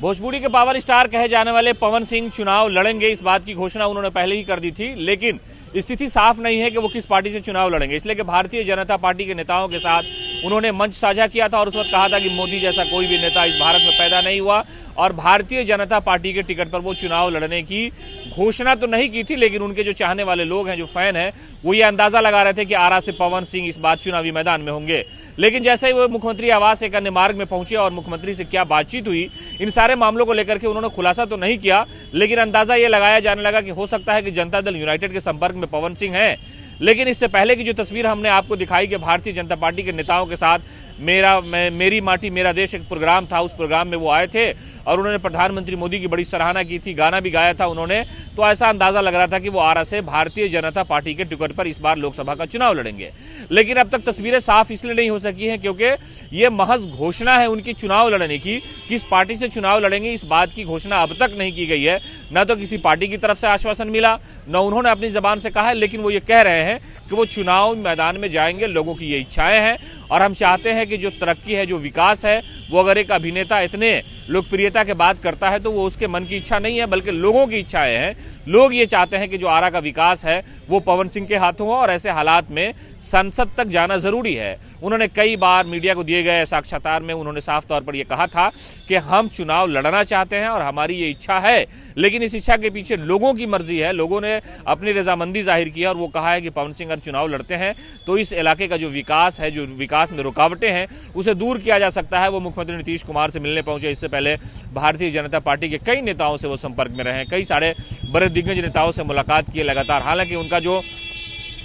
भोजपुरी के power star कहे जाने वाले पवन सिंह चुनाव लड़ेंगे, इस बात की घोषणा उन्होंने पहले ही कर दी थी। लेकिन स्थिति साफ नहीं है कि वो किस पार्टी से चुनाव लड़ेंगे, इसलिए कि भारतीय जनता पार्टी के नेताओं के साथ उन्होंने मंच साझा किया था और उस वक्त कहा था कि मोदी जैसा कोई भी नेता इस भारत में पैदा नहीं हुआ और भारतीय जनता पार्टी के टिकट पर वो चुनाव लड़ने की घोषणा तो नहीं की थी। लेकिन उनके जो चाहने वाले लोग हैं, जो फैन हैं, वो ये अंदाजा लगा रहे थे कि आरा से पवन सिंह इस बार चुनावी मैदान में होंगे। लेकिन जैसे ही वो मुख्यमंत्री आवास एक अन्य मार्ग में पहुंचे और मुख्यमंत्री से क्या बातचीत हुई, इन सारे मामलों को लेकर के उन्होंने खुलासा तो नहीं किया, लेकिन अंदाजा ये लगाया जाने लगा कि हो सकता है कि जनता दल यूनाइटेड के संपर्क में पवन सिंह हैं। लेकिन इससे पहले की जो तस्वीर हमने आपको दिखाई कि भारतीय जनता पार्टी के नेताओं के साथ मेरी माटी मेरा देश एक प्रोग्राम था, उस प्रोग्राम में वो आए थे और उन्होंने प्रधानमंत्री मोदी की बड़ी सराहना की थी, गाना भी गाया था उन्होंने। तो ऐसा अंदाजा लग रहा था कि वो आरा से भारतीय जनता पार्टी के टिकट पर इस बार लोकसभा का चुनाव लड़ेंगे। लेकिन अब तक तस्वीरें साफ इसलिए नहीं हो सकी हैं क्योंकि ये महज घोषणा है उनकी चुनाव लड़ने की, किस पार्टी से चुनाव लड़ेंगे इस बात की घोषणा अब तक नहीं की गई है। न तो किसी पार्टी की तरफ से आश्वासन मिला, न उन्होंने अपनी जबान से कहा है, लेकिन वो ये कह रहे हैं कि वो चुनाव मैदान में जाएंगे, लोगों की ये इच्छाएं हैं और हम चाहते हैं कि जो तरक्की है, जो विकास है, वो अगर एक अभिनेता इतने लोकप्रियता के बात करता है तो वो उसके मन की इच्छा नहीं है बल्कि लोगों की इच्छाएं हैं। लोग ये चाहते हैं कि जो आरा का विकास है वो पवन सिंह के हाथों हो और ऐसे हालात में संसद तक जाना जरूरी है। उन्होंने कई बार मीडिया को दिए गए साक्षात्कार में उन्होंने साफ तौर पर यह कहा था कि हम चुनाव लड़ना चाहते हैं और हमारी ये इच्छा है, लेकिन इस इच्छा के पीछे लोगों की मर्जी है, लोगों ने अपनी रजामंदी जाहिर की है और वो कहा है कि पवन सिंह अगर चुनाव लड़ते हैं तो इस इलाके का जो विकास है, जो विकास में रुकावटें हैं, उसे दूर किया जा सकता है। वो मुख्यमंत्री नीतीश कुमार से मिलने पहुंचे, इससे पहले भारतीय जनता पार्टी के कई नेताओं से वो संपर्क में रहे, कई सारे बड़े दिग्गज नेताओं से मुलाकात की लगातार। हालांकि उनका जो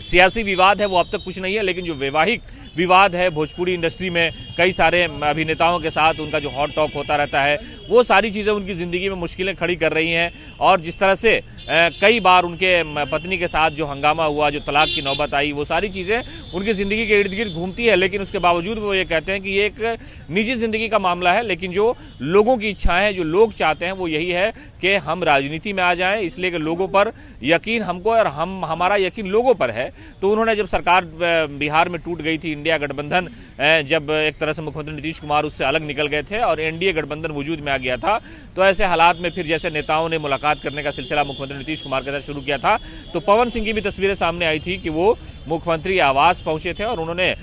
सियासी विवाद है वो अब तक कुछ नहीं है, लेकिन जो वैवाहिक विवाद है भोजपुरी इंडस्ट्री में कई सारे अभिनेताओं के साथ उनका जो हॉट टॉक होता रहता है, वो सारी चीज़ें उनकी ज़िंदगी में मुश्किलें खड़ी कर रही हैं। और जिस तरह से कई बार उनके पत्नी के साथ जो हंगामा हुआ, जो तलाक की नौबत आई, वो सारी चीज़ें उनकी ज़िंदगी के इर्द गिर्द घूमती है। लेकिन उसके बावजूद वो ये कहते हैं कि ये एक निजी ज़िंदगी का मामला है, लेकिन जो लोगों की इच्छाएँ हैं, जो लोग चाहते हैं, वो यही है कि हम राजनीति में आ जाएँ, इसलिए कि लोगों पर यकीन हमको और हमारा यकीन लोगों पर है। तो उन्होंने जब सरकार बिहार में टूट गई थी, इंडिया गठबंधन जब एक तरह से मुख्यमंत्री नीतीश कुमार उससे अलग निकल गए थे और एनडीए गठबंधन वजूद में आ गया था, तो ऐसे हालात में फिर जैसे नेताओं ने मुलाकात करने का सिलसिला मुख्यमंत्री नीतीश कुमार के साथ शुरू किया था, तो पवन सिंह की भी तस्वीरें सामने आई थी कि वो मुख्यमंत्री आवास पहुंचे थे और उन्होंने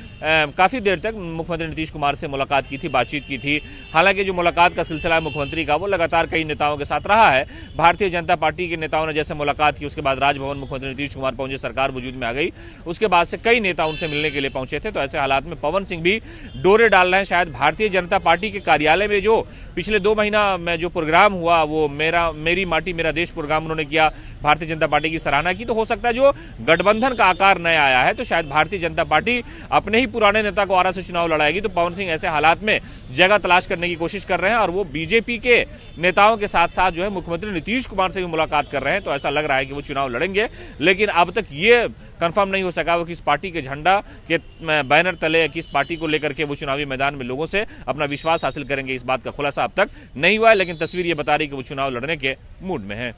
काफी देर तक मुख्यमंत्री नीतीश कुमार से मुलाकात की थी, बातचीत की थी। हालांकि जो मुलाकात का सिलसिला है मुख्यमंत्री का, वो लगातार कई नेताओं के साथ रहा है। भारतीय जनता पार्टी के नेताओं ने जैसे मुलाकात की, उसके बाद राजभवन मुख्यमंत्री नीतीश कुमार पहुंचे, सरकार वजूद में आ गई, उसके बाद से कई नेता उनसे मिलने के लिए पहुंचे थे। तो ऐसे हालात में पवन सिंह भी डोरे डाल रहे हैं। शायद भारतीय जनता पार्टी के कार्यालय में जो पिछले 2 महीना में जो प्रोग्राम हुआ, वो मेरी माटी मेरा देश प्रोग्राम उन्होंने किया, भारतीय जनता पार्टी की सराहना की। तो हो सकता है जो गठबंधन का आकार नया आया है, तो शायद भारतीय जनता पार्टी अपने ही पुराने नेता को आरा से चुनाव लड़ाएगी। तो पवन सिंह ऐसे हालात में जगह तलाश करने की कोशिश कर रहे हैं और वो बीजेपी के नेताओं के साथ साथ जो है मुख्यमंत्री नीतीश कुमार से भी मुलाकात कर रहे हैं। तो ऐसा लग रहा है कि वो चुनाव लड़ेंगे, लेकिन अब तक ये कंफर्म नहीं हो सका वो किस पार्टी के झंडा के बैनर तले, किस पार्टी को लेकर के वो चुनावी मैदान में लोगों से अपना विश्वास हासिल करेंगे, इस बात का खुलासा अब तक नहीं हुआ है। लेकिन तस्वीर ये बता रही कि वो चुनाव लड़ने के मूड में है।